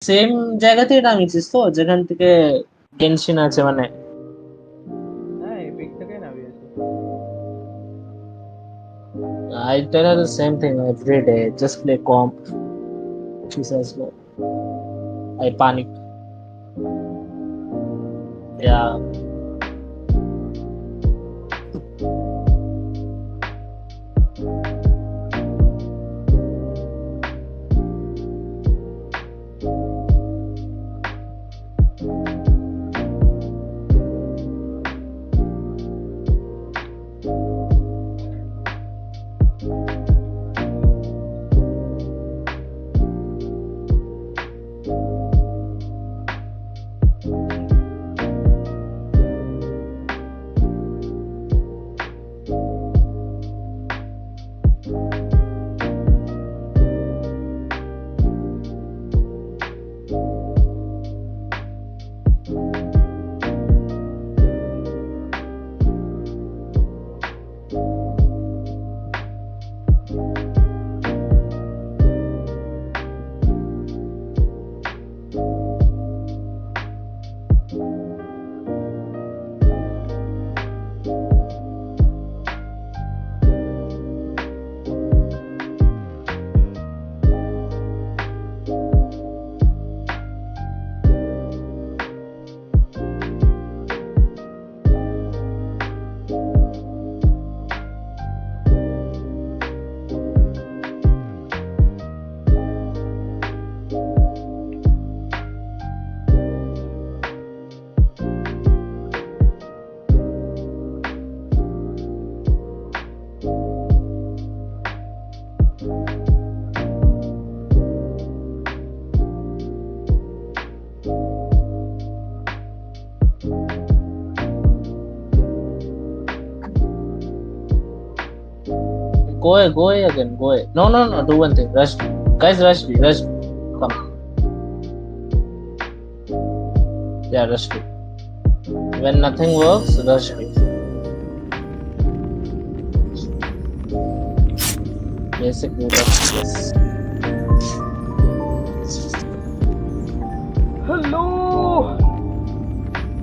Same জায়গাতেই নামিয়েছিস তো যেখান থেকে টেনশন আছে মানে? হ্যাঁ এপিক থেকে নামিয়েছি। I tell her the same thing every day. Just play comp. She says no. I panic. Yeah. Go away again. Go away. No. Do one thing. Rush me. Guys, rush me. Rush me. Come. Yeah, rush me. When nothing works, rush me. Basic yes. Hello.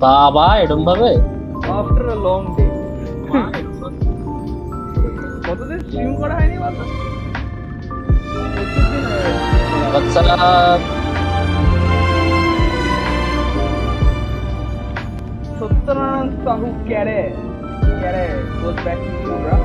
Baba, এরম ভাবে? After a long day. কতদিন stream করা হয়নি বলতো? What's up? Satyanarayana Sahu Kare goes back to you, bro.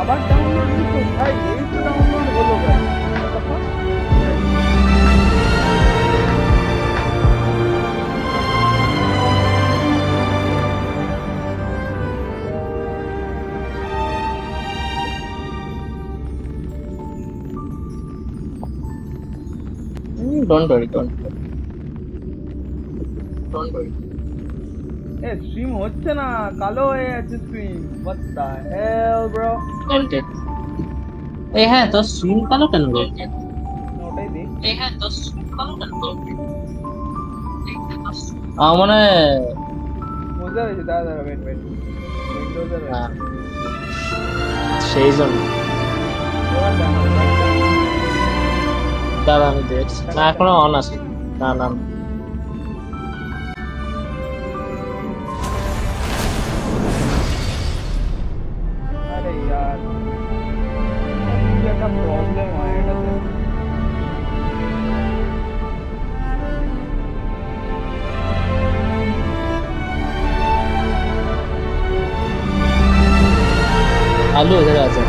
আবার download দিছো ভাই, এই তো ডাউনলোড হলো ভাই। Don't worry. এ স্ট্রিম হচ্ছে না, কালো হয়ে যাচ্ছে screen. What the hell bro? Content. এই হ্যাঁ তো স্ট্রিম কালো কেন গো? ওটাই দেখ। আমার মনে হয় বুঝতে পেরেছি, দাঁড়া ওয়েট উইন্ডোজের সেই জন্য। দাঁড়া আমি দেখছি। না এখনো অন আছে। না আরে यार কি একটা প্রবলেম হয় এটাতে। आलू इधर आ जा।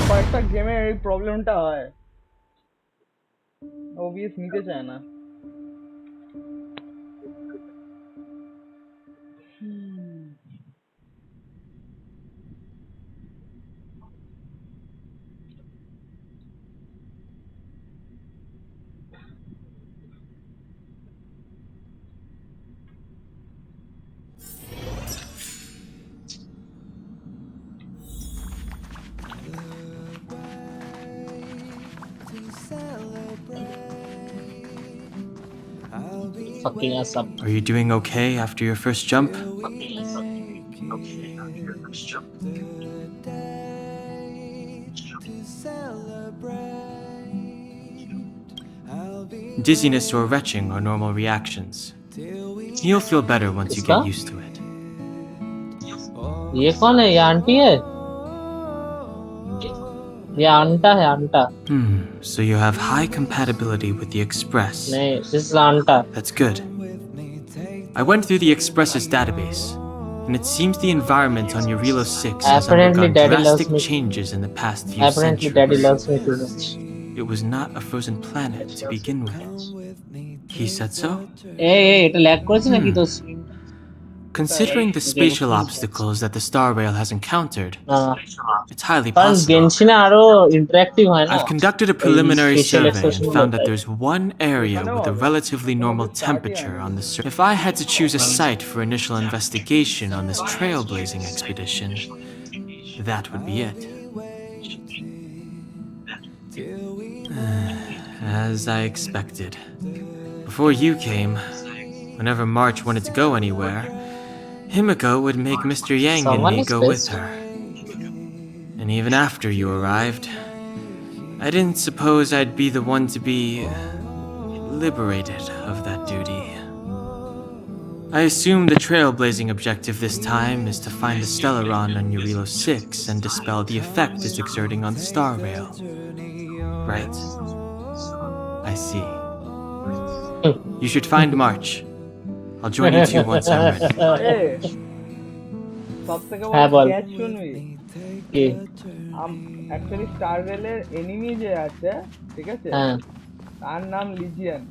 কয়েকটা গেমে এই প্রবলেমটা হয়, ওবিএস নিতে চায় না। fucking us up. Are you doing okay after your first jump? Dizziness or retching are normal reactions. You'll feel better once you get used to it. ये कौन है? ये आंटी है? ये आंटा है, आंटा. So you have high compatibility with the Express. नहीं, this is आंटा. That's good. I went through the Express's database, and it seems the environment on Urilo 6 has undergone drastic changes in the past few Apparently, Daddy centuries. loves me too much. It was not a frozen planet to begin with. He said so? Hey, এটা lag করেছে নাকি তো? Considering the spatial obstacles that the Star Rail has encountered, it's highly কারণ possible. গেনশিনে আরো interactive হয় না. I've conducted a preliminary survey and found that there's one area with a relatively normal temperature on the surface. If I had to choose a site for initial investigation on this trailblazing expedition, that would be it. As I expected. Before you came, whenever March wanted to go anywhere, Himiko would make Mr. Yang and me go with her. And even after you arrived, I didn't suppose I'd be the one to be liberated of that duty. I assume the trailblazing objective this time is to find the Stellaron on Urilo 6 and dispel the effect it's exerting on the Star Rail. Right? I see. You should find March. I'll join you two once I'm ready. সবথেকে হ্যাঁ, বড় বল। Catch শুনবি? কি? Actually star রেলের enemy যে আছে, ঠিক আছে? হ্যাঁ। তার নাম লিজিয়ান।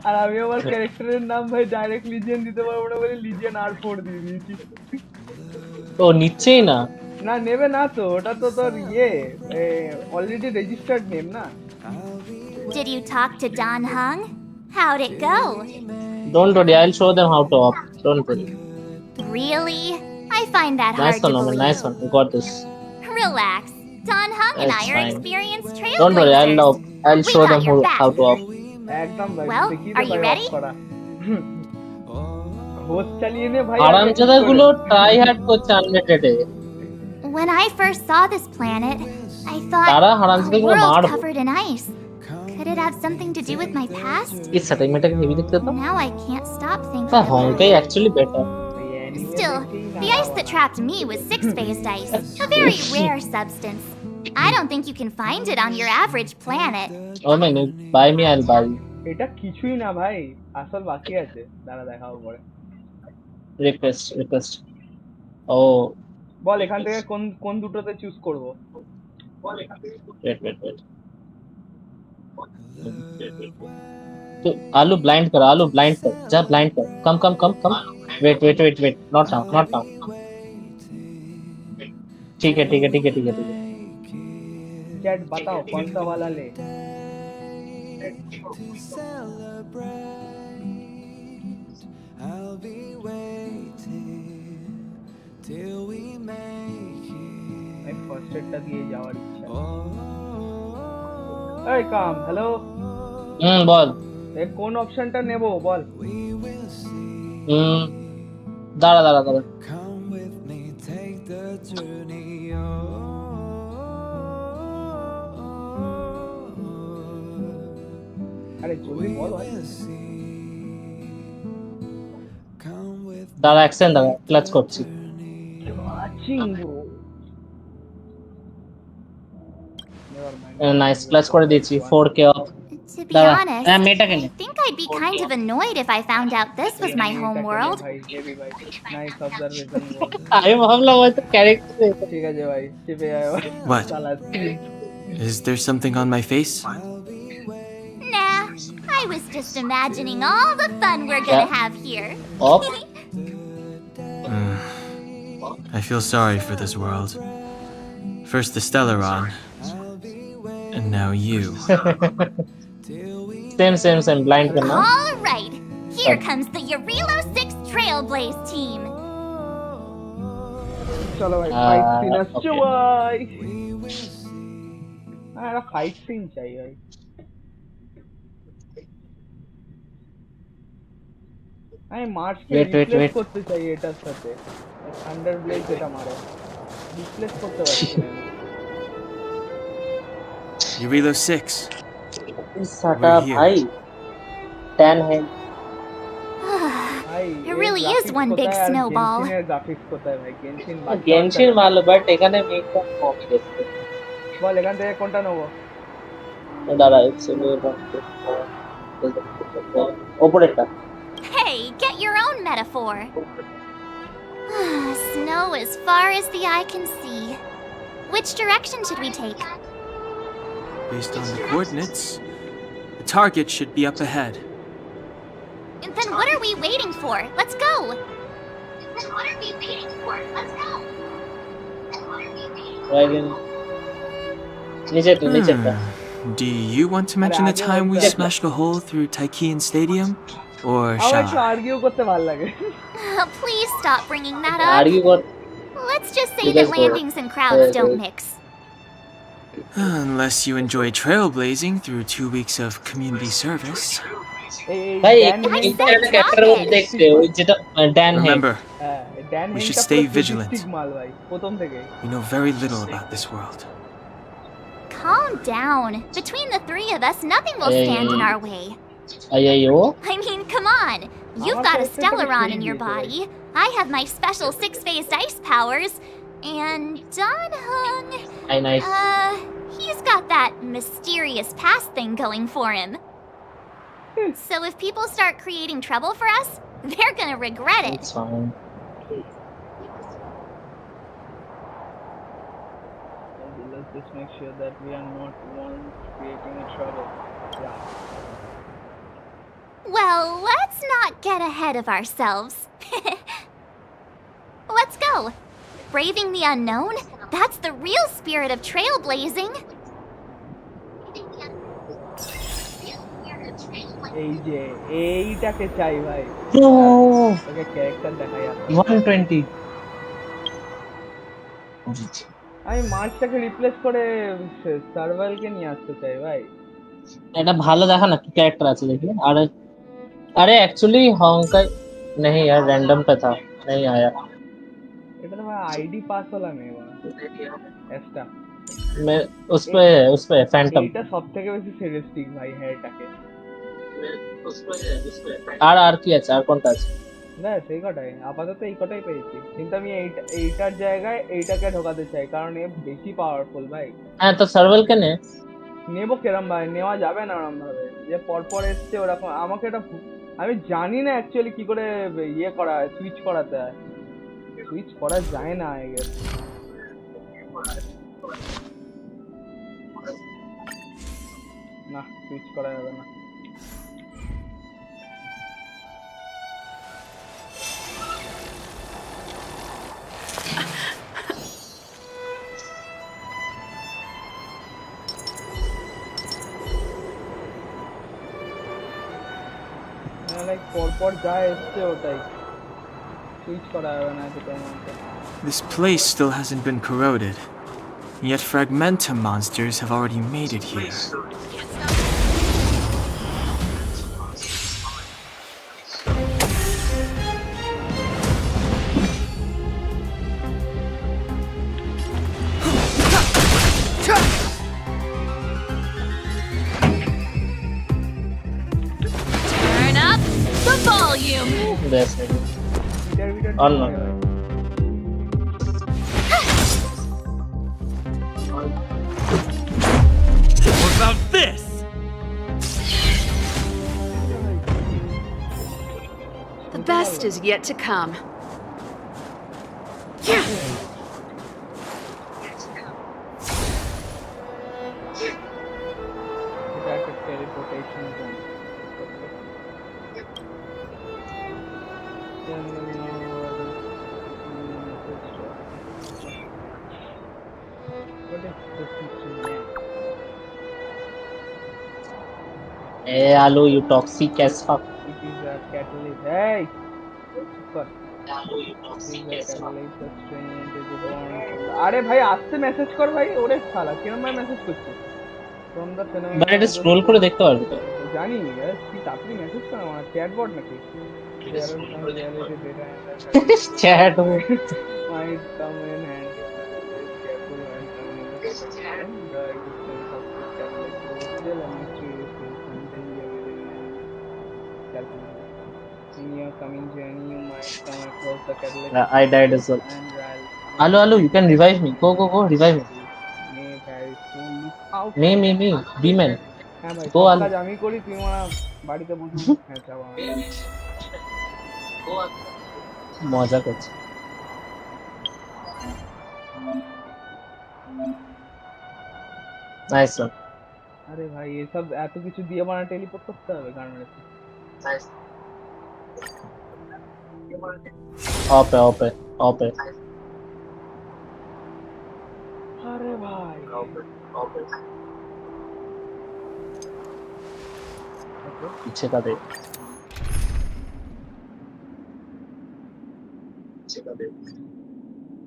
আর আমি আমার ক্যারেক্টারের নাম ভাই ডাইরেক্ট লিজিয়ান দিতে পারবো না বলে লিজিয়ান R4 দিয়ে দিয়েছি। ও নিচ্ছেই না। না নেবে না তো, ওটা তো তোর অলরেডি রেজিস্টার্ড নেম না। Did you talk to Don Hung? How'd it go? Don't worry, I'll show them how to op. Don't worry. Really? I find that Nice hard to one, Omen. believe. Nice one. You got this. Relax. Don Hung and That's I are fine. experienced Don't worry, trailblazers. I'll We show got them your back. how to op. একদম ভাই Well, দেখিয়ে are they you ভাই ready? off করা। Host চালিয়ে নে ভাই। হারামজাদাগুলো try hard করছে আনলিমিটেডে। When I first saw this planet, I thought তারা a হারামজাদাগুলো world মারবো। covered in ice. Could it have something to do with my past? এই সেটেলমেন্টটাকে হেভি দেখতে তো। Now I can't stop thinking হ্যাঁ, about হংকাই it. Actually better. Still, the ice that trapped me was six-phased ice, a very rare substance. I don't think you can find it on your average planet. Omen, buy me, I'll buy you. এটা কিছুই না ভাই, আসল বাকি আছে, দাঁড়া দেখাবো পরে। Request. ও বল এখান থেকে কোন দুটোতে চুজ করব? wait. तो आलू ब्लाइंड कर, जा ब्लाइंड कर, कम। Wait. Not now. ठीक है। चैट बताओ कौन सा वाला ले। ফার্স্ট এডটা দিয়ে যাওয়ার ইচ্ছা। এই কাম, হ্যালো। বল। কোন অপশনটা নেব বল। দাঁড়া। আরে জলদি বল ভাই। দাঁড়া অ্যাকশন দাঁড়া, ক্লাচ করছি। নাইস ক্লাচ করে দিয়েছি 4K of. To be honest, মেয়েটাকে I think I'd be kind of annoyed if I found out this was my home world. Nice observation. আমি ভাবলাম হয়তো ক্যারেক্টার। ঠিক আছে ভাই, চেপে আয়। What? Is there something on my face? Nah, I was just imagining all the fun we're gonna have here. Op. I feel sorry for this world. First the Stellaron, and now you. Same blind करना। All right, here comes the Urilo 6 Trailblaze team. চলো ভাই, fight scene আসছে ভাই। একটা fight scene চাই ভাই। আমি মার্চকে replace করতে চাই এটার সাথে থান্ডার ব্লেড যেটা মারে রিপ্লেস করতে পারছি না Urilo 6. সাটা ভাই 10 है It really is one big snowball. Graphics কোথায় ভাই গেনশিন ভালো বাট এখানে মেকটা কম দেখতে বল এখান থেকে কোনটা নেব দাঁড়া ওপরেরটা Hey, get your own metaphor. Snow as far as the eye can see. Which direction should we take? Based on the coordinates, the target should be up ahead. Then what are we waiting for? Let's go! Do you want to mention the time we smashed a hole through Taikian Stadium? Or shall I? Argue করতে ভালো লাগে Please stop bringing that up. Let's just say that landings and crowds don't mix. Unless you enjoy trailblazing through 2 weeks of community service. Remember, we should stay vigilant. We know very little about this world. Calm down. Between the three of us, nothing will stand in our way. I mean, come on. You've got a Stellaron in your body. I have my special 6-phased ice powers. And Danhung... he's got that mysterious past thing going for him. So if people start creating trouble for us, they're gonna regret it. It's fine. Let's just make sure that we are not one creating a trouble. Yeah. Well, let's not get ahead of ourselves. Let's go. Braving the unknown? That's the real spirit of trailblazing. এই যে এইটাকে চাই ভাই ওকে character দেখা যাচ্ছে 120 আমি মার্চটাকে replace করে সার্ভাইলকে নিয়ে আসতে চাই ভাই এটা ভালো দেখা না কি ক্যারেক্টার আছে দেখি अरे एक्चुअली होंकाई नहीं यार रैंडम पे था नहीं आया এটা তো ভাই आईडी पास वाला नहीं हुआ एस्टा मैं उस पे फैंटम এটা সবথেকে বেশি সিরিয়াসটিক ভাই হেয়ারটাকে আর কি আছে আর কোনটা আছে না সেই কটাই আপাতত এই কটাই পেয়েছি কিন্তু আমি এইটার জায়গায় এইটাকে ঢোকাতে চাই কারণ এ বেশি পাওয়ারফুল ভাই হ্যাঁ তো সার্ভার কে নেব কেরম ভাই নেওয়া যাবে না ওরকম ভাবে যে পরপর এসছে ওরকম আমাকে এটা আমি জানি না অ্যাকচুয়ালি কি করে ইয়ে করা হয় সুইচ করাতে হয় সুইচ করা যায় না আই গেস না সুইচ করা যাবে না লাইক পরপর যায় এসছে ওটাই সুইচ করা যাবে না এটা আমাকে This place still hasn't been corroded, yet fragmentum monsters have already made it here. Turn up the volume. On What about this? The best is yet to come. teleportation zone. What is this instrument? Hey, Alu, you toxic as fuck. It is a catalyst. Hey! Super. আরে ভাই আসতে message কর ভাই ওরে শালা কেমন ভাই message করছিস ফ্রম দা ফেনোমেনন বাট এটা স্ক্রল করে দেখতে পারবি তো জানি কি তাড়াতাড়ি মেসেজ কর আমার চ্যাট বট নাকি There are some reality data and that Chat. might come in handy. Careful when turning the protection. The existence of this tablet is still a mystery issue, something we are really calculating. In your coming journey, you might come across the catalytic I died as well. and Ralph. Hello, you can revive me. Go, revive me. May vary, so look out. Me, B-man. হ্যাঁ ভাই Go সব on. কাজ আমি করি তুই মারা বাড়িতে বসে হ্যাঁ যাবো মজা করছি। Nice one. আরে ভাই এসব এত কিছু দিয়ে বানা টেলিপোর্ট করতে হবে গার্মেন্টে ওপে আরে ভাই पीछे का देख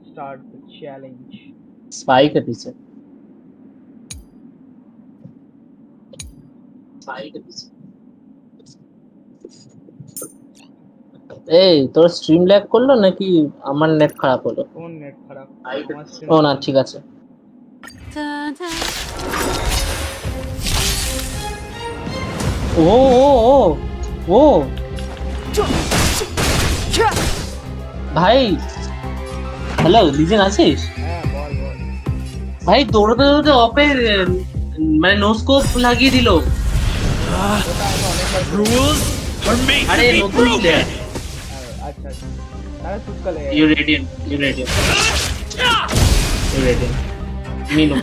स्टार्ट द चैलेंज स्पाई के पीछे এই তোর স্ট্রিম ল্যাগ করলো নাকি আমার নেট খারাপ হলো? কোন নেট খারাপ? ও না ঠিক আছে। ও ভাই হ্যালো লিজেন আছিস? হ্যাঁ বল ভাই দৌড়াতে অপে মানে নো স্কোপ লাগিয়ে দিল। আরে নতুন প্লেয়ার। আচ্ছা আরে চুপ করে you radiant Me no.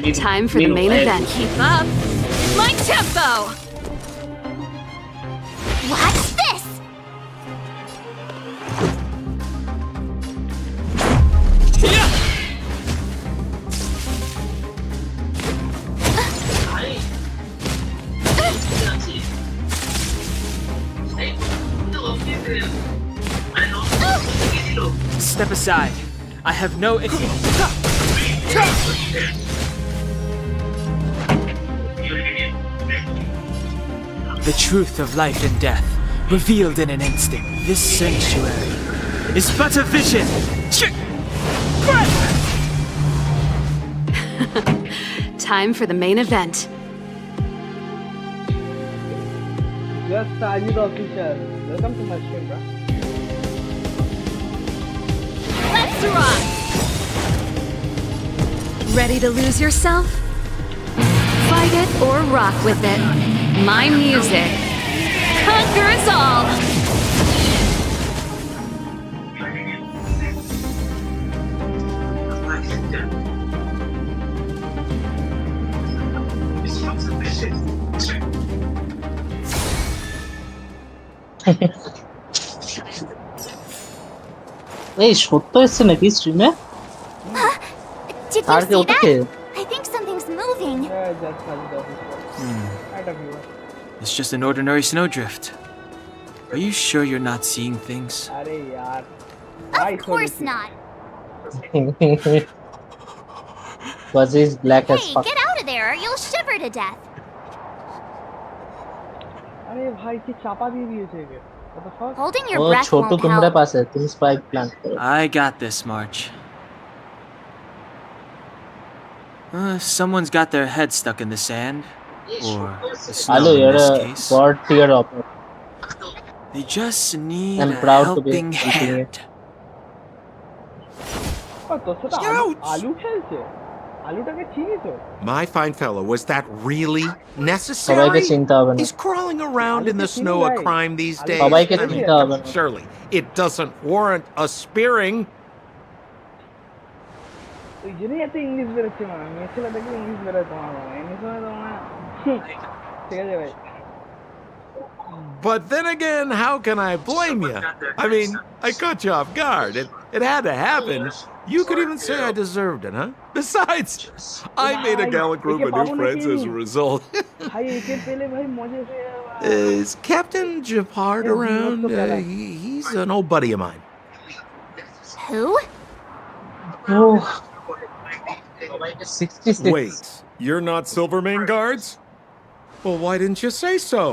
Me Time for the main event. Keep up. My tempo. What's this? Step aside. I have no issue. The truth of life and death, revealed in an instant. This sanctuary is but a vision. Time for the main event. Just Sajid official. Welcome to my stream, bro. Let's rock. Ready to lose yourself? Fight it or rock with it. My music conquers all. এই সত্য এসছে নাকি স্ট্রিমে? Did R you K see ওটাকে? that? I think something's moving. Yeah, just Sajid official. Right of you. It's just an ordinary snowdrift. Are you sure you're not seeing things? अरे यार. Of course not. Was his black as Hey, fuck? get out of there or you'll shiver to death. अरे भाई की चापा दी दिए थे क्या? What the fuck? Holding your O breath ছোট won't তোমার help. পাস है तुम स्पाइक प्लांट करो। I got this, March. Someone's got their head stuck in the sand, or the snow Hello, in you're this a case. god tier of. They just need I'm a proud to be helping eating hand. তোর সাথে আলু খেলছে আলুটাকে চিনি তো My fine fellow, was that really সবাইকে necessary? চিনতে হবে না। Is crawling around in the snow a crime these days? সবাইকে I mean, চিনতে হবে না। surely it doesn't warrant a spearing. ওই জন্যই এত ইংলিশ বেরোচ্ছে মা মেয়ে ছেলে দেখলে ইংলিশ বেরোয় তোমার বাবা এমনি সময় তোমার ঠিক আছে ভাই But then again, how can I blame you? I mean, I caught you off guard. It had to happen. You could even say I deserved it, huh? Besides, I made a gallant group of new friends as a result. ভাই একে পেলে ভাই মজা হয়ে যাবে Is Captain Gepard around? He's an old buddy of mine. Who? Oh. 66. Wait, you're not Silvermane guards? Well, why didn't you say so?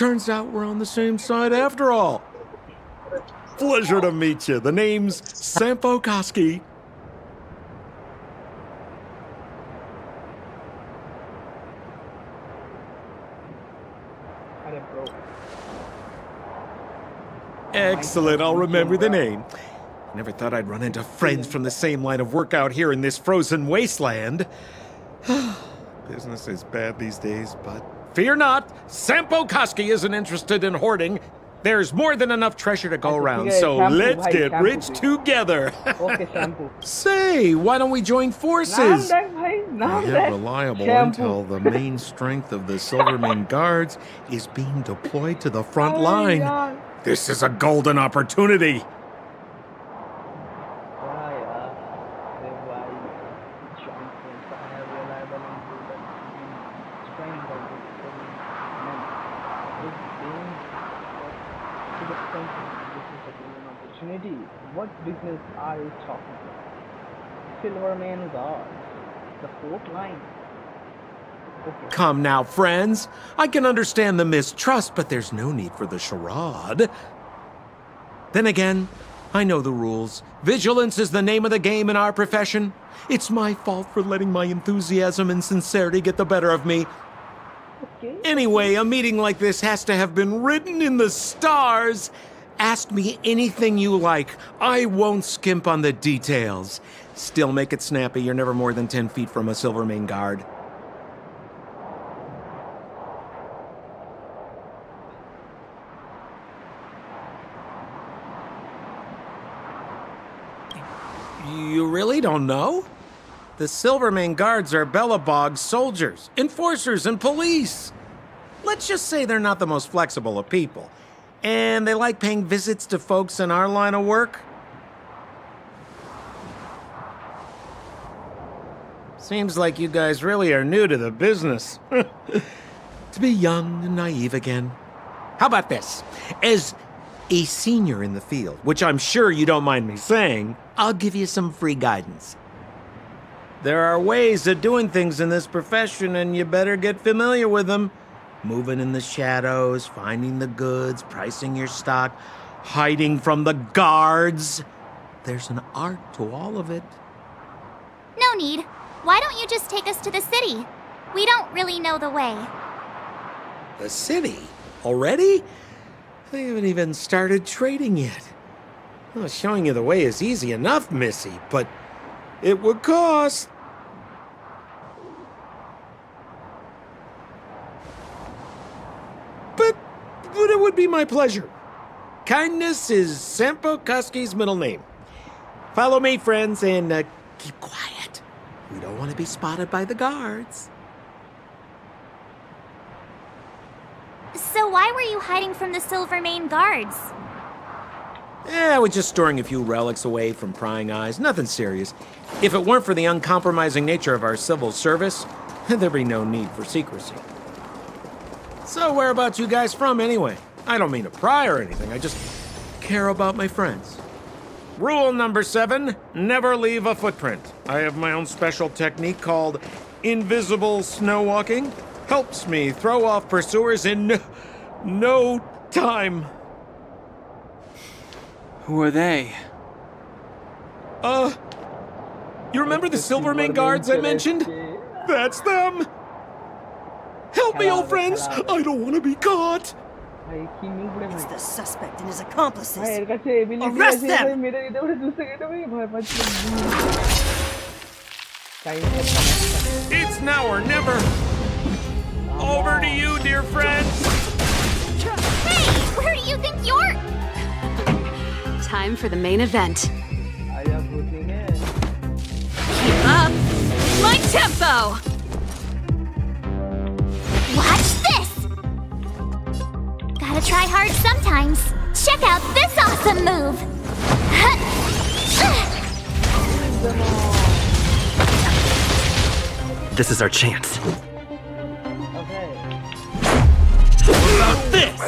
Turns out we're on the same side after all. Pleasure to meet you. The name's Sampo Koski. अरे bro. Excellent, I'll remember the name. Never thought I'd run into friends from the same line of work out here in this frozen wasteland. Business is bad these days, but fear not, Sampo Koski isn't interested in hoarding. There's more than enough treasure to go around, so let's get rich together. Okay, shampoo. Say, why don't we join forces? Naam bhai, I naam have reliable intel. The main strength of the Silvermane Guards is being deployed to the front line. This is a golden opportunity. What business are you talking about? Silvermane Guards, the fourth line. Okay. Come now, friends. I can understand the mistrust, but there's no need for the charade. Then again, I know the rules. Vigilance is the name of the game in our profession. It's my fault for letting my enthusiasm and sincerity get the better of me. Okay. Anyway, a meeting like this has to have been written in the stars. Ask me anything you like. I won't skimp on the details. Still make it snappy. You're never more than 10 feet from a Silvermane Guard. You really don't know? The Silvermane Guards are Bellabog's soldiers, enforcers, and police. Let's just say they're not the most flexible of people. And they like paying visits to folks in our line of work. Seems like you guys really are new to the business. To be young and naive again. How about this? As a senior in the field, which I'm sure you don't mind me saying, I'll give you some free guidance. There are ways of doing things in this profession, and you better get familiar with them. Moving in the shadows, finding the goods, pricing your stock, hiding from the guards. There's an art to all of it. No need. Why don't you just take us to the city? We don't really know the way. The city? Already? They haven't even started trading yet. Well, showing you the way is easy enough, Missy, but it would cost. But it would be my pleasure. Kindness is Sampo Koski's middle name. Follow me, friends, and keep quiet. We don't want to be spotted by the guards. So why were you hiding from the Silvermane Guards? I was just storing a few relics away from prying eyes. Nothing serious. If it weren't for the uncompromising nature of our civil service, there'd be no need for secrecy. So whereabouts you guys from, anyway? I don't mean to pry or anything. I just care about my friends. Rule number 7, never leave a footprint. I have my own special technique called invisible snow walking. Helps me throw off pursuers in no time. Who are they? You remember the Silvermane Guards I mentioned? That's them! Help me, old friends! I don't want to be caught! It's the suspect and his accomplices. Arrest them! It's now or never! Over to you, dear friends! Hey, where do you think you're? Time for the main event. Keep up! My tempo! Watch this! Gotta try hard sometimes. Check out this awesome move! This is our chance. Okay. How about this?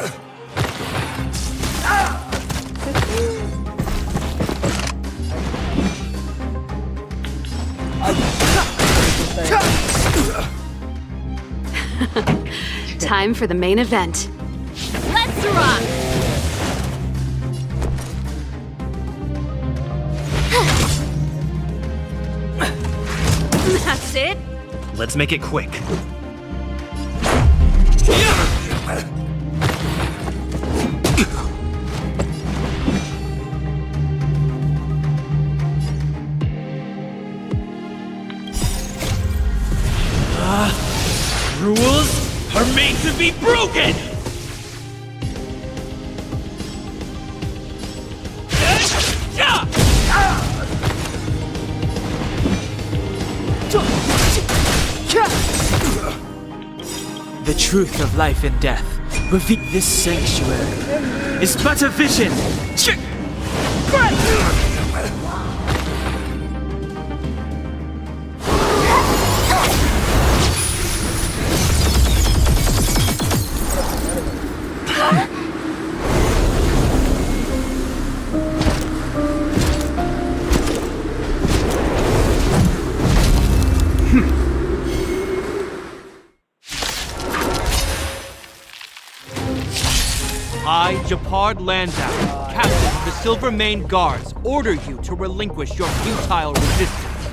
Time for the main event. Let's rock! it? Let's make it quick. Rules are made to be broken! The truth of life and death. Reveal this sanctuary is but a vision. I, Japard Landau, Captain of the Silver Mane Guards, order you to relinquish your futile resistance.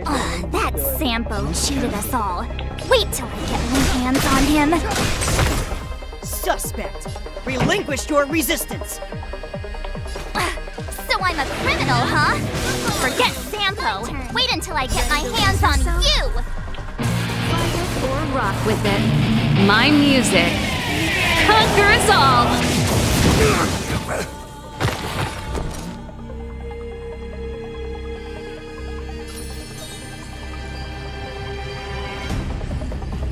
Oh, that Sampo cheated us all. Wait till I get my hands on him. Suspect! Relinquish your resistance! So I'm a criminal, huh? Forget Sampo. Wait until I get my hands on you! Fight it or rock with it. My music. Conquer us all!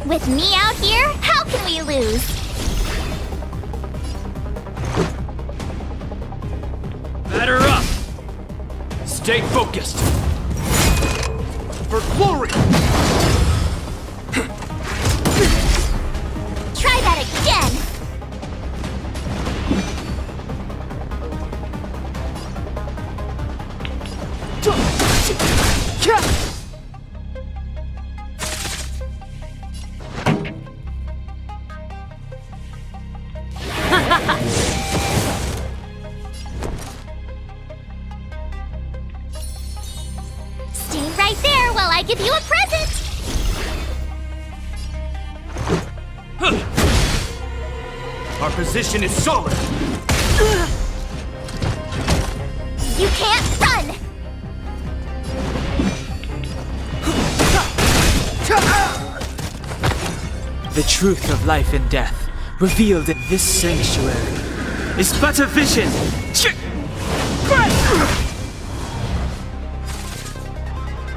With me out here, how can we lose? Batter up! Stay focused! For glory! Try that again! Stay right there while I give you a present! Our position is solid! You can't run! The truth of life and death, revealed in this sanctuary, is but a vision.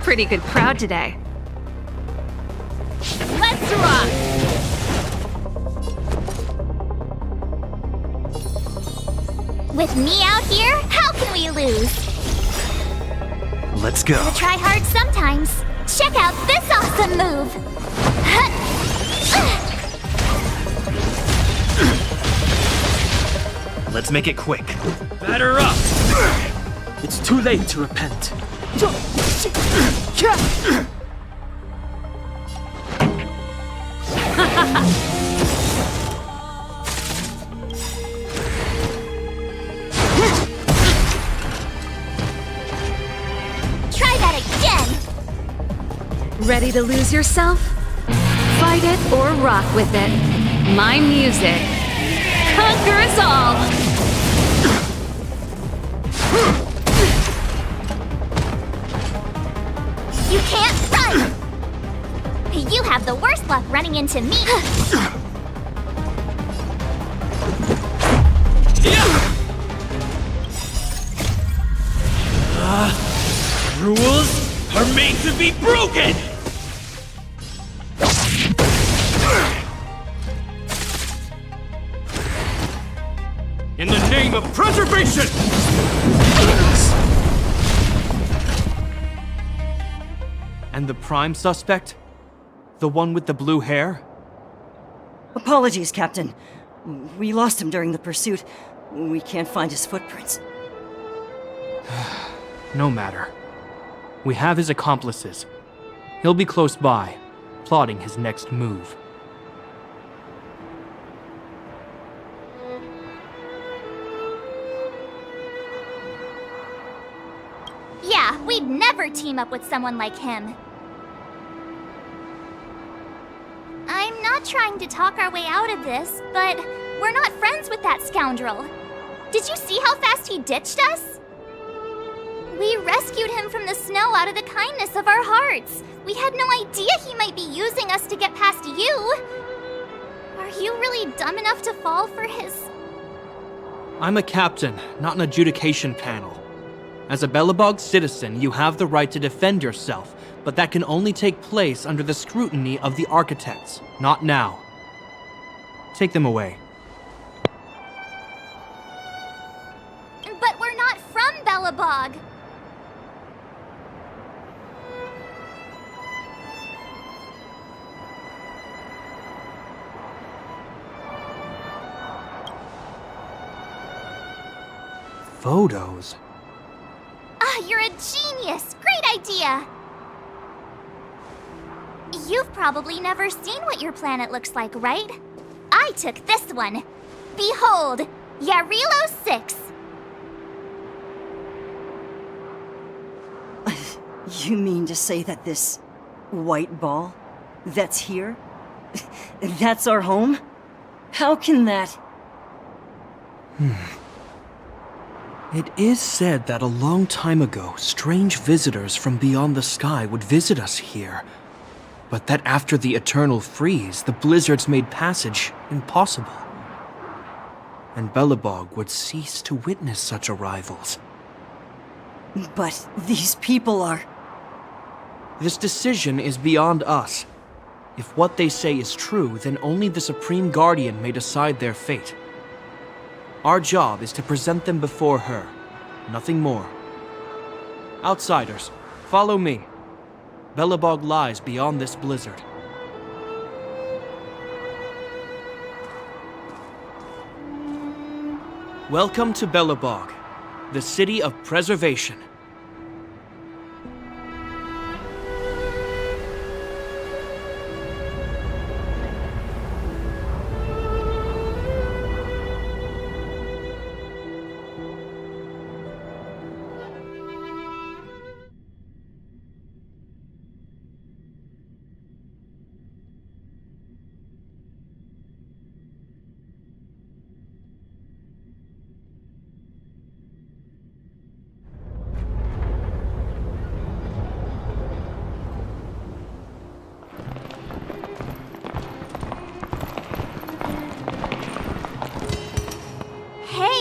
Pretty good crowd today. Let's rock! With me out here, how can we lose? Let's go. Gotta try hard sometimes. Check out this awesome move! Let's make it quick. Batter up! It's too late to repent. Try that again! Ready to lose yourself? Fight it or rock with it. My music. Conquer us all! You can't run! You have the worst luck running into me! Rules are made to be broken! In the name of preservation! And the prime suspect? The one with the blue hair? Apologies, Captain. We lost him during the pursuit. We can't find his footprints. No matter. We have his accomplices. He'll be close by, plotting his next move. Yeah, we'd never team up with someone like him. not trying to talk our way out of this, but we're not friends with that scoundrel. Did you see how fast he ditched us? We rescued him from the snow out of the kindness of our hearts. We had no idea he might be using us to get past you. Are you really dumb enough to fall for his... I'm a captain, not an adjudication panel. As a Belobog citizen, you have the right to defend yourself, but that can only take place under the scrutiny of the architects, not now. Take them away. But we're not from Belobog. Photos? Ah, you're a genius! Great idea! You've probably never seen what your planet looks like, right? I took this one. Behold, Yarilo 6. You mean to say that this white ball that's here, that's our home? How can that... It is said that a long time ago, strange visitors from beyond the sky would visit us here. But that after the eternal freeze, the blizzards made passage impossible. And Belobog would cease to witness such arrivals. But these people are... This decision is beyond us. If what they say is true, then only the Supreme Guardian may decide their fate. Our job is to present them before her, nothing more. Outsiders, follow me. Belobog lies beyond this blizzard. Welcome to Belobog, the city of preservation.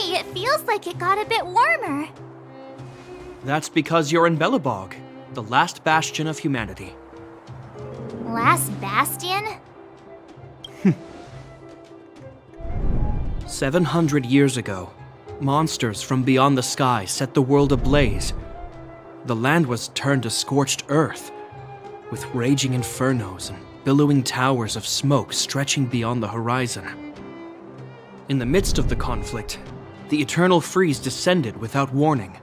It feels like it got a bit warmer. That's because you're in Belobog, the last bastion of humanity. Last bastion? 700 years ago, monsters from beyond the sky set the world ablaze. The land was turned to scorched earth, with raging infernos and billowing towers of smoke stretching beyond the horizon. In the midst of the conflict, the eternal freeze descended without warning.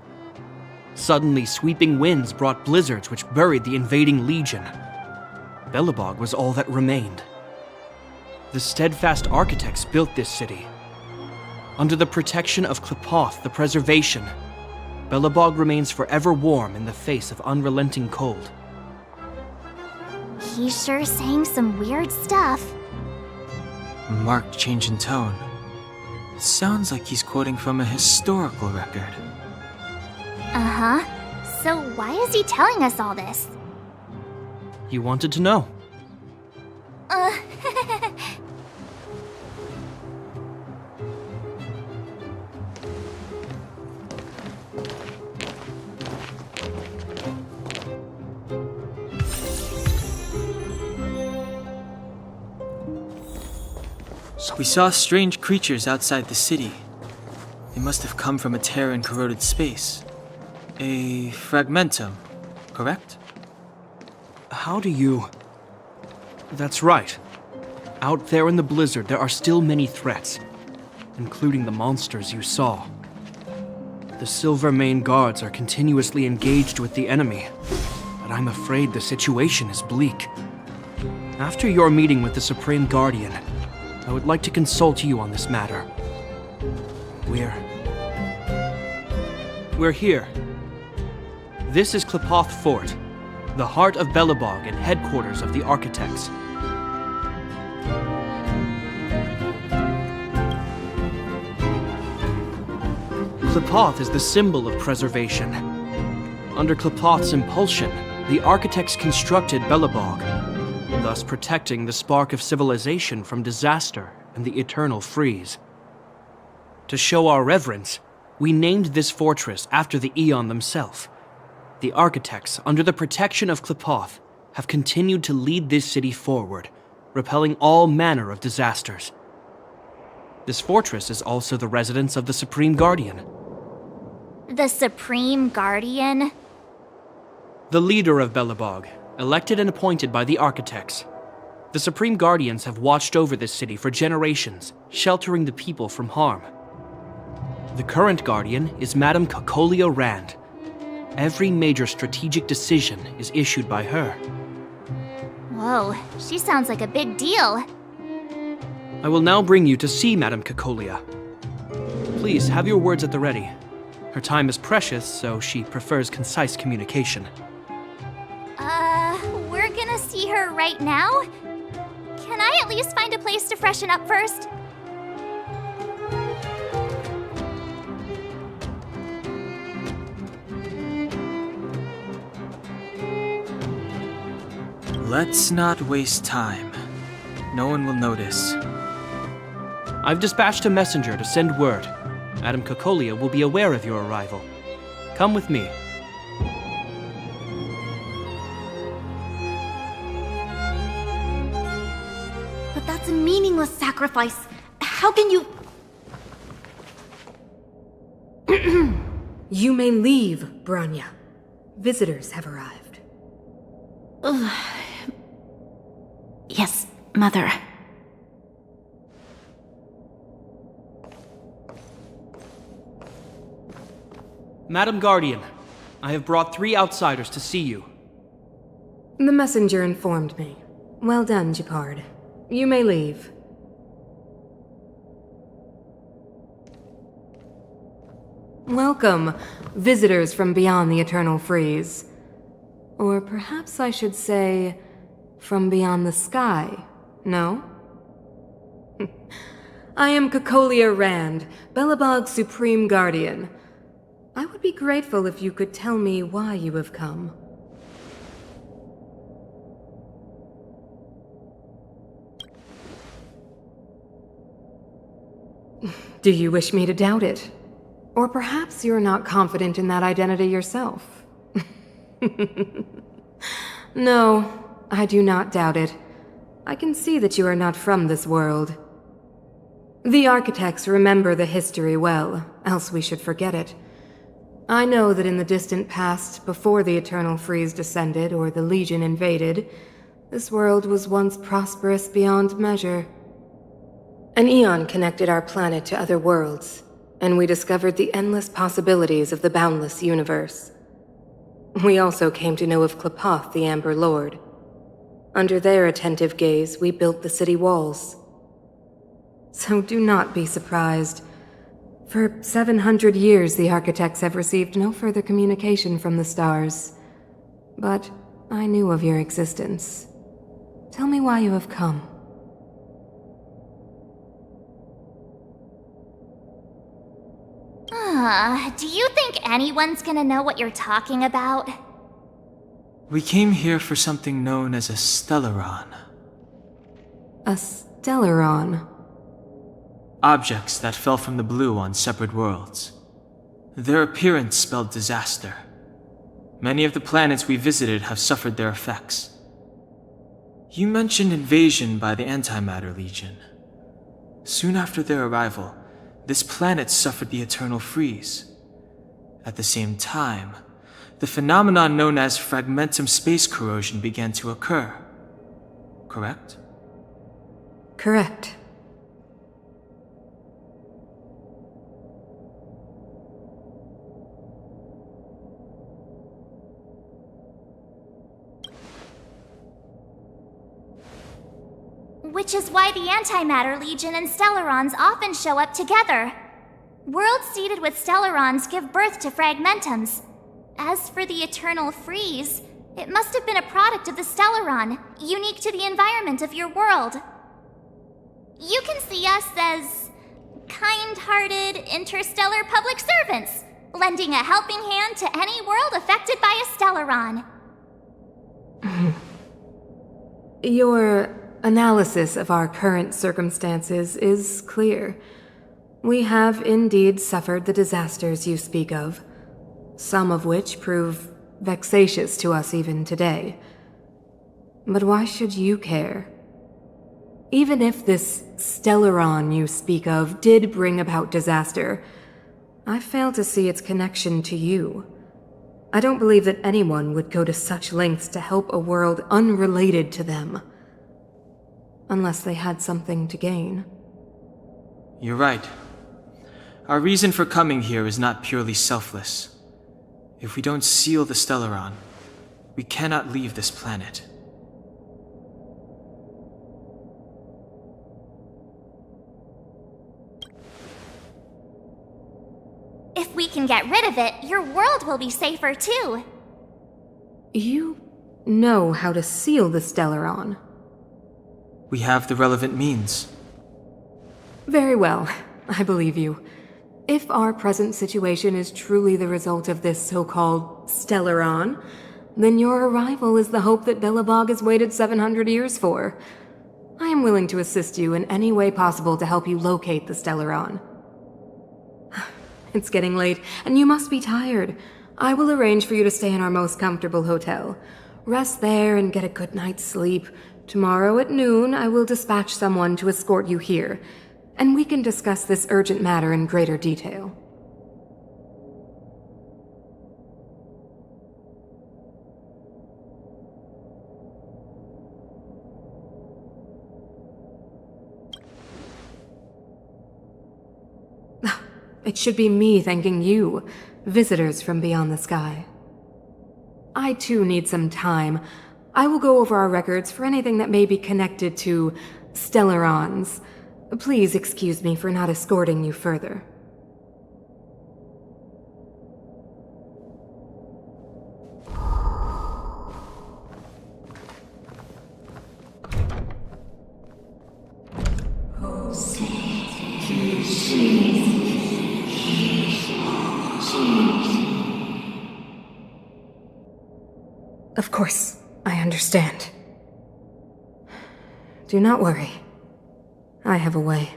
Suddenly, sweeping winds brought blizzards which buried the invading legion. Belobog was all that remained. The steadfast architects built this city. Under the protection of Qlipoth, the preservation, Belobog remains forever warm in the face of unrelenting cold. He's sure saying some weird stuff. Marked change in tone. Sounds like he's quoting from a historical record. Uh-huh. So why is he telling us all this? You wanted to know. We saw strange creatures outside the city. They must have come from a tear in corroded space. A fragmentum, correct? How do you... That's right. Out there in the blizzard, there are still many threats, including the monsters you saw. The Silvermane guards are continuously engaged with the enemy, but I'm afraid the situation is bleak. After your meeting with the Supreme Guardian, I would like to consult you on this matter. We're here. This is Qlipoth Fort, the heart of Belobog and headquarters of the architects. Qlipoth is the symbol of preservation. Under Qlipoth's impulsion, the architects constructed Belobog, thus protecting the spark of civilization from disaster and the eternal freeze. To show our reverence, we named this fortress after the Aeon themselves. The architects, under the protection of Qlipoth, have continued to lead this city forward, repelling all manner of disasters. This fortress is also the residence of the Supreme Guardian. The Supreme Guardian? The leader of Belobog, elected and appointed by the architects. The Supreme Guardians have watched over this city for generations, sheltering the people from harm. The current Guardian is Madame Cocolia Rand. Every major strategic decision is issued by her. Whoa, she sounds like a big deal. I will now bring you to see Madame Cocolia. Please have your words at the ready. Her time is precious, so she prefers concise communication. We're gonna see her right now? Can I at least find a place to freshen up first? Let's not waste time. No one will notice. I've dispatched a messenger to send word. Madame Cocolia will be aware of your arrival. Come with me. But that's a meaningless sacrifice. How can you... You may leave, Branya. Visitors have arrived. Yes, Mother. Madam Guardian, I have brought 3 outsiders to see you. The messenger informed me. Well done, Gepard. You may leave. Welcome, visitors from beyond the Eternal Freeze. Or perhaps I should say, from beyond the sky, no? I am Cocolia Rand, Belobog's Supreme Guardian. I would be grateful if you could tell me why you have come. Do you wish me to doubt it? Or perhaps you're not confident in that identity yourself? No, I do not doubt it. I can see that you are not from this world. The architects remember the history well, else we should forget it. I know that in the distant past, before the Eternal Freeze descended or the Legion invaded, this world was once prosperous beyond measure. An Aeon connected our planet to other worlds, and we discovered the endless possibilities of the boundless universe. We also came to know of Qlipoth, the Amber Lord. Under their attentive gaze, we built the city walls. So do not be surprised. For 700 years, the architects have received no further communication from the stars. But I knew of your existence. Tell me why you have come. Do you think anyone's gonna know what you're talking about? We came here for something known as a Stellaron. A Stellaron? Objects that fell from the blue on separate worlds. Their appearance spelled disaster. Many of the planets we visited have suffered their effects. You mentioned invasion by the Antimatter Legion. Soon after their arrival, this planet suffered the Eternal Freeze. At the same time, the phenomenon known as fragmentum space corrosion began to occur. Correct? Correct. Which is why the Antimatter Legion and Stellarons often show up together. Worlds seeded with Stellarons give birth to fragmentums. As for the Eternal Freeze, it must have been a product of the Stellaron, unique to the environment of your world. You can see us as kind-hearted interstellar public servants, lending a helping hand to any world affected by a Stellaron. Your analysis of our current circumstances is clear. We have indeed suffered the disasters you speak of, some of which prove vexatious to us even today. But why should you care? Even if this Stellaron you speak of did bring about disaster, I fail to see its connection to you. I don't believe that anyone would go to such lengths to help a world unrelated to them. Unless they had something to gain. You're right. Our reason for coming here is not purely selfless. If we don't seal the Stellaron, we cannot leave this planet. If we can get rid of it, your world will be safer too. You know how to seal the Stellaron. We have the relevant means. Very well, I believe you. If our present situation is truly the result of this so-called Stellaron, then your arrival is the hope that Belobog has waited 700 years for. I am willing to assist you in any way possible to help you locate the Stellaron. It's getting late, and you must be tired. I will arrange for you to stay in our most comfortable hotel. Rest there and get a good night's sleep. Tomorrow at noon, I will dispatch someone to escort you here, and we can discuss this urgent matter in greater detail. It should be me thanking you, visitors from beyond the sky. I too need some time. I will go over our records for anything that may be connected to Stellarons. Please excuse me for not escorting you further. Of course, I understand. Do not worry. I have a way.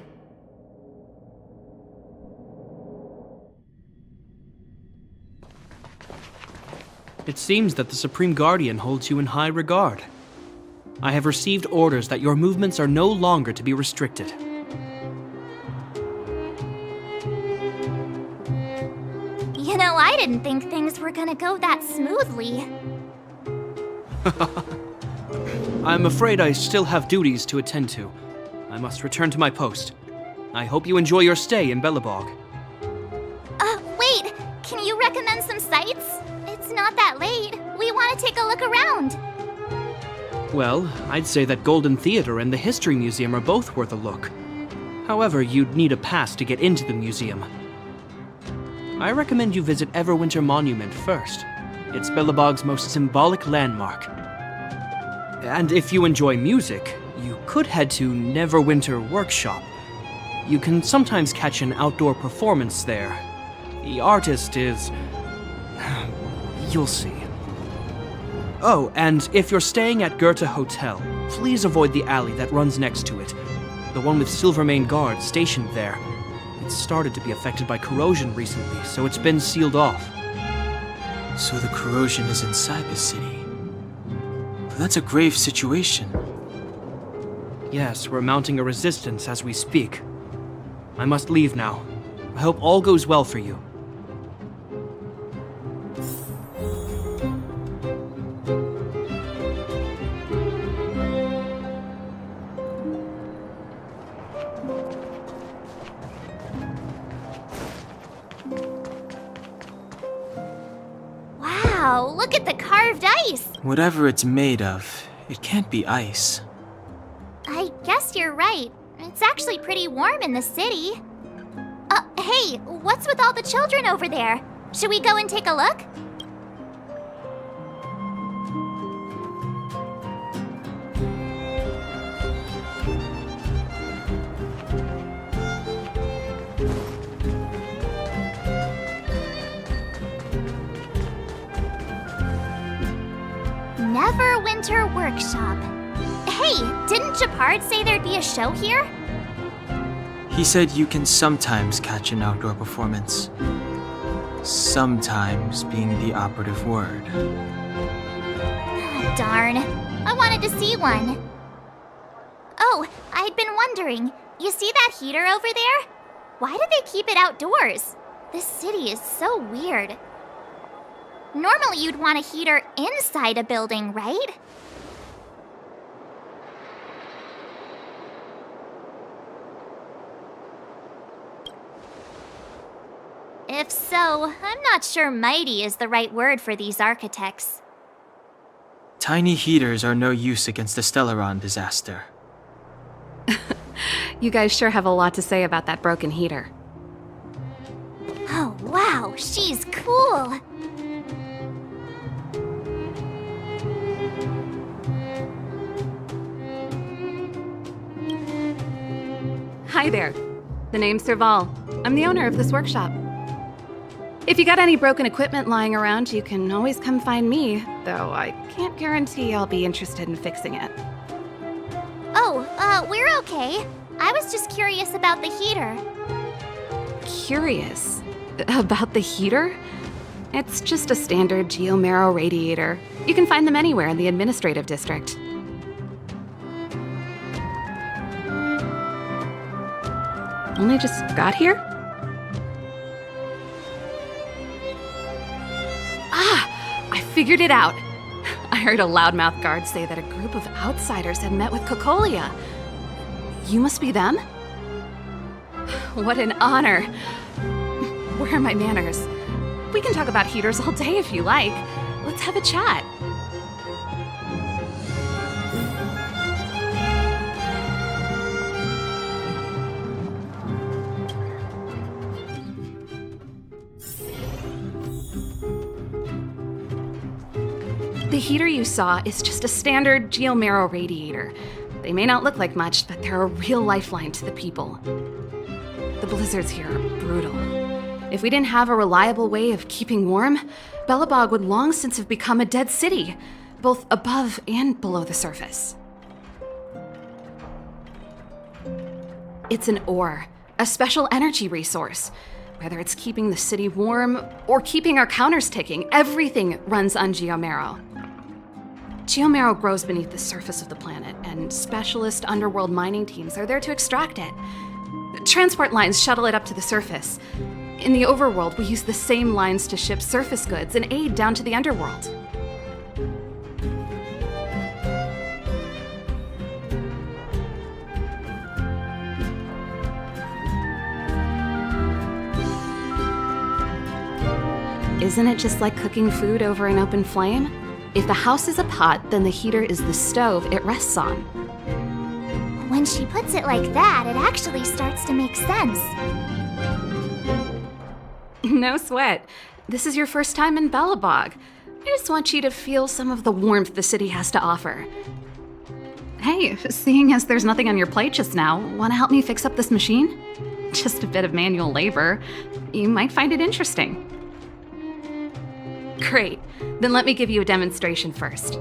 It seems that the Supreme Guardian holds you in high regard. I have received orders that your movements are no longer to be restricted. You know, I didn't think things were gonna go that smoothly. I'm afraid I still have duties to attend to. I must return to my post. I hope you enjoy your stay in Belobog. Wait! Can you recommend some sites? It's not that late. We want to take a look around. Well, I'd say that Golden Theater and the History Museum are both worth a look. However, you'd need a pass to get into the museum. I recommend you visit Everwinter Monument first. It's Belobog's most symbolic landmark. And if you enjoy music, you could head to Neverwinter Workshop. You can sometimes catch an outdoor performance there. The artist is... you'll see. Oh, and if you're staying at Goethe Hotel, please avoid the alley that runs next to it. The one with Silvermane guards stationed there. It's started to be affected by corrosion recently, so it's been sealed off. So the corrosion is inside the city. But that's a grave situation. Yes, we're mounting a resistance as we speak. I must leave now. I hope all goes well for you. Wow, look at the carved ice! Whatever it's made of, it can't be ice. I guess you're right. It's actually pretty warm in the city. Hey, what's with all the children over there? Should we go and take a look? Winter Workshop. Hey, didn't Japard say there'd be a show here? He said you can sometimes catch an outdoor performance. Sometimes being the operative word. Darn. I wanted to see one. Oh, I'd been wondering. You see that heater over there? Why do they keep it outdoors? This city is so weird. Normally you'd want a heater inside a building, right? If so, I'm not sure mighty is the right word for these architects. Tiny heaters are no use against the Stellaron disaster. You guys sure have a lot to say about that broken heater. Oh, wow, she's cool. Hi there. The name's Serval. I'm the owner of this workshop. If you got any broken equipment lying around, you can always come find me, though I can't guarantee I'll be interested in fixing it. Oh, we're okay. I was just curious about the heater. Curious? About the heater? It's just a standard geomarrow radiator. You can find them anywhere in the administrative district. Only just got here? Ah! I figured it out! I heard a loudmouth guard say that a group of outsiders had met with Cocolia. You must be them? What an honor. Where are my manners? We can talk about heaters all day if you like. Let's have a chat. The heater you saw is just a standard geomarrow radiator. They may not look like much, but they're a real lifeline to the people. The blizzards here are brutal. If we didn't have a reliable way of keeping warm, Belobog would long since have become a dead city, both above and below the surface. It's an ore, a special energy resource. Whether it's keeping the city warm or keeping our counters ticking, everything runs on geomarrow. Geomarrow grows beneath the surface of the planet, and specialist underworld mining teams are there to extract it. Transport lines shuttle it up to the surface. In the overworld, we use the same lines to ship surface goods and aid down to the underworld. Isn't it just like cooking food over an open flame? If the house is a pot, then the heater is the stove it rests on. When she puts it like that, it actually starts to make sense. No sweat. This is your first time in Belobog. I just want you to feel some of the warmth the city has to offer. Hey, seeing as there's nothing on your plate just now, want to help me fix up this machine? Just a bit of manual labor. You might find it interesting. Great. Then let me give you a demonstration first.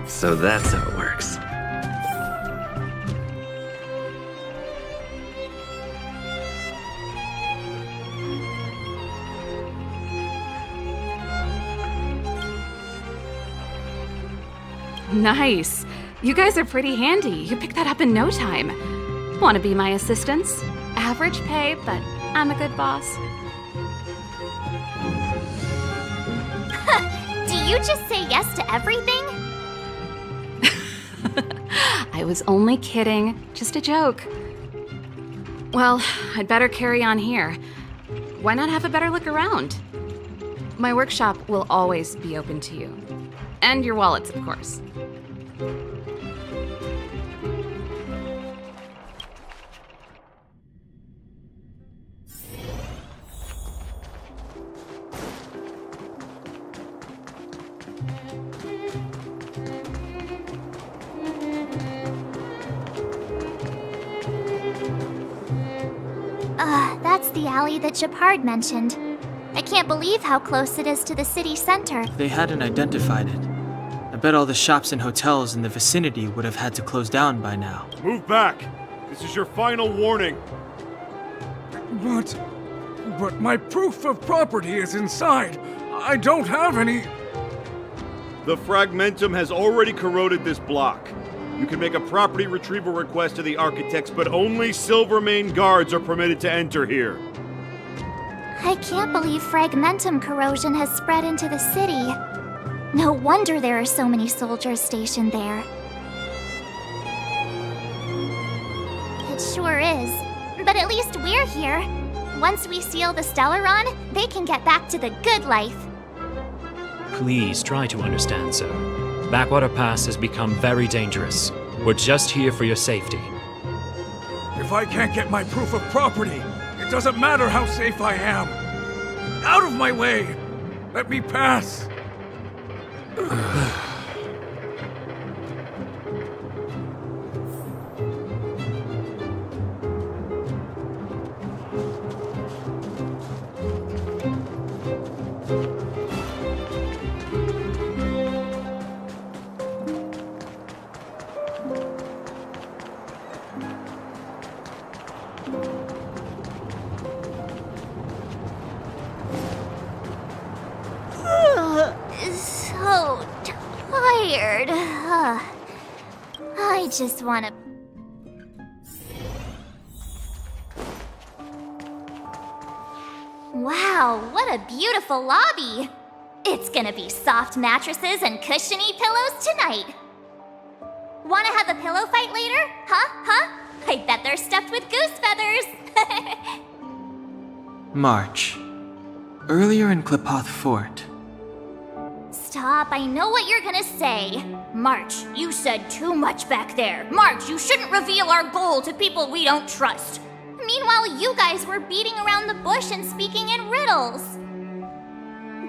So that's how it works. Nice. You guys are pretty handy. You picked that up in no time. Want to be my assistants? Average pay, but I'm a good boss. Do you just say yes to everything? I was only kidding. Just a joke. Well, I'd better carry on here. Why not have a better look around? My workshop will always be open to you. And your wallets, of course. the alley that Gepard mentioned. I can't believe how close it is to the city center. If they hadn't identified it, I bet all the shops and hotels in the vicinity would have had to close down by now. Move back! This is your final warning. But my proof of property is inside. I don't have any... The fragmentum has already corroded this block. You can make a property retrieval request to the architects, but only Silvermane guards are permitted to enter here. I can't believe fragmentum corrosion has spread into the city. No wonder there are so many soldiers stationed there. It sure is. But at least we're here. Once we seal the Stellaron, they can get back to the good life. Please try to understand, sir. Backwater Pass has become very dangerous. We're just here for your safety. If I can't get my proof of property, it doesn't matter how safe I am. Out of my way! Let me pass! So tired. I just wanna... Wow, what a beautiful lobby! It's gonna be soft mattresses and cushiony pillows tonight. Wanna have a pillow fight later? Huh? I bet they're stuffed with goose feathers! March. Earlier in Klipoth Fort. Stop, I know what you're gonna say. March, you said too much back there. March, you shouldn't reveal our goal to people we don't trust. Meanwhile, you guys were beating around the bush and speaking in riddles.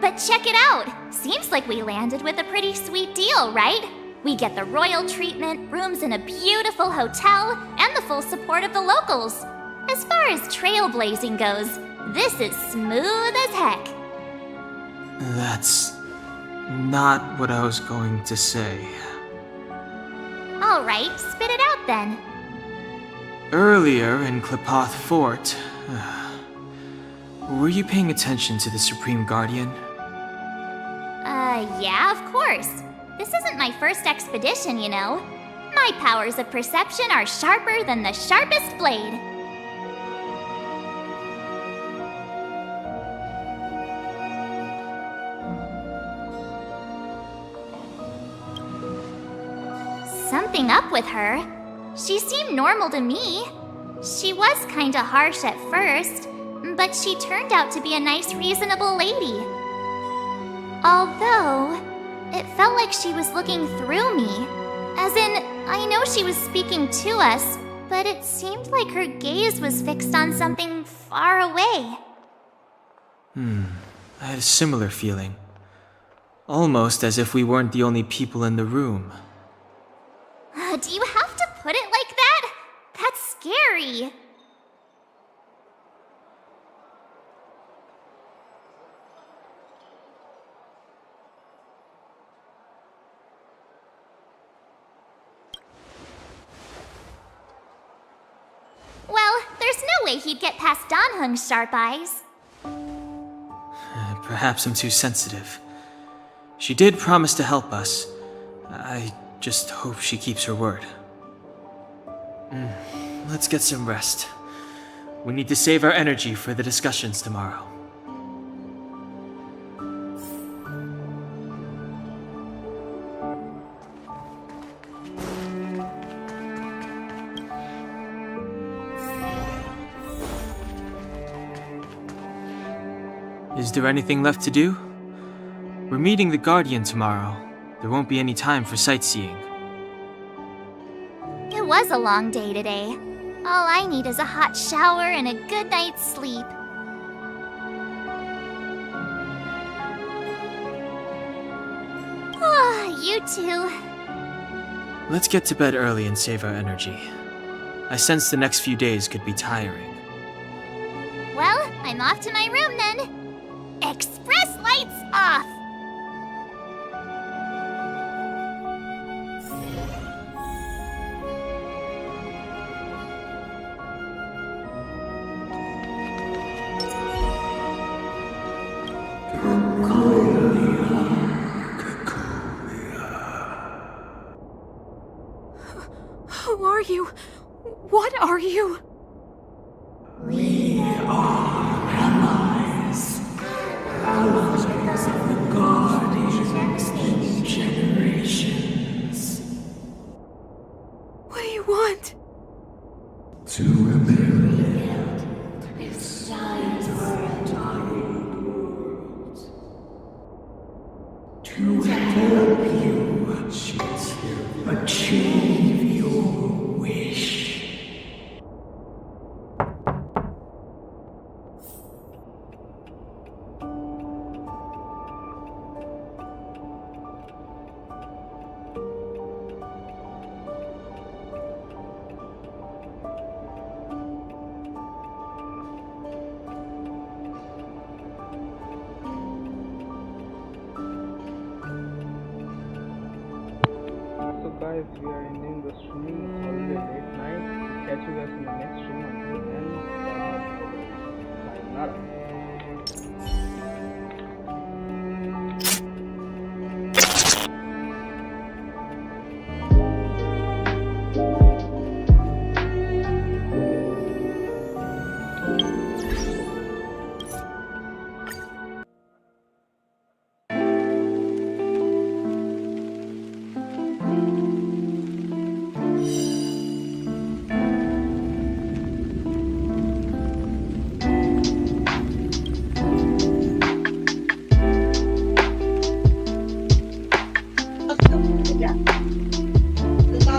But check it out. Seems like we landed with a pretty sweet deal, right? We get the royal treatment, rooms in a beautiful hotel, and the full support of the locals. As far as trailblazing goes, this is smooth as heck. That's not what I was going to say. Alright, spit it out then. Earlier in Klipoth Fort, were you paying attention to the Supreme Guardian? Yeah, of course. This isn't my first expedition, you know. My powers of perception are sharper than the sharpest blade. Something up with her. She seemed normal to me. She was kinda harsh at first, but she turned out to be a nice, reasonable lady. Although, it felt like she was looking through me. As in, I know she was speaking to us, but it seemed like her gaze was fixed on something far away. I had a similar feeling. Almost as if we weren't the only people in the room. Do you have to put it like that? That's scary. Well, there's no way he'd get past Danhung's sharp eyes. Perhaps I'm too sensitive. She did promise to help us. I just hope she keeps her word. Let's get some rest. We need to save our energy for the discussions tomorrow. Is there anything left to do? We're meeting the Guardian tomorrow. There won't be any time for sightseeing. It was a long day today. All I need is a hot shower and a good night's sleep. You too. Let's get to bed early and save our energy. I sense the next few days could be tiring. Well, I'm off to my room then. Express lights off! Who are you? What are you? We are allies. Allies of the Guardians through generations. What do you want? To rebuild this dying world. To help you achieve your wish. So guys, we are ending the stream. It's already late night. Catch you guys in the next stream. Until then, sayonara.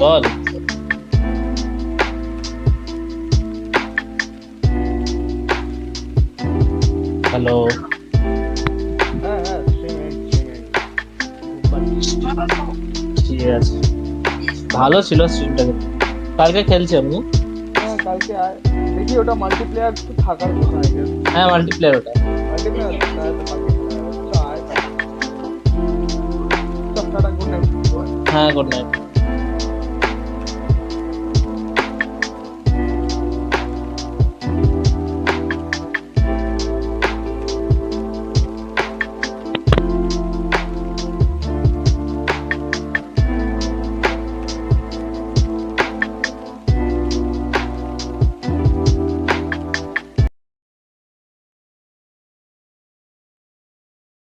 Ball hello ঠিক আছে ভালো ছিল স্ট্রিমটা কালকে খেলছি আমি হ্যাঁ কালকে আয় দেখি ওটা মাল্টিপ্লেয়ার তো থাকার কথা আই গেস হ্যাঁ মাল্টিপ্লেয়ার ওটা মাল্টিপ্লেয়ার আচ্ছা আয় সব টাটা গুড নাইট হ্যাঁ গুড নাইট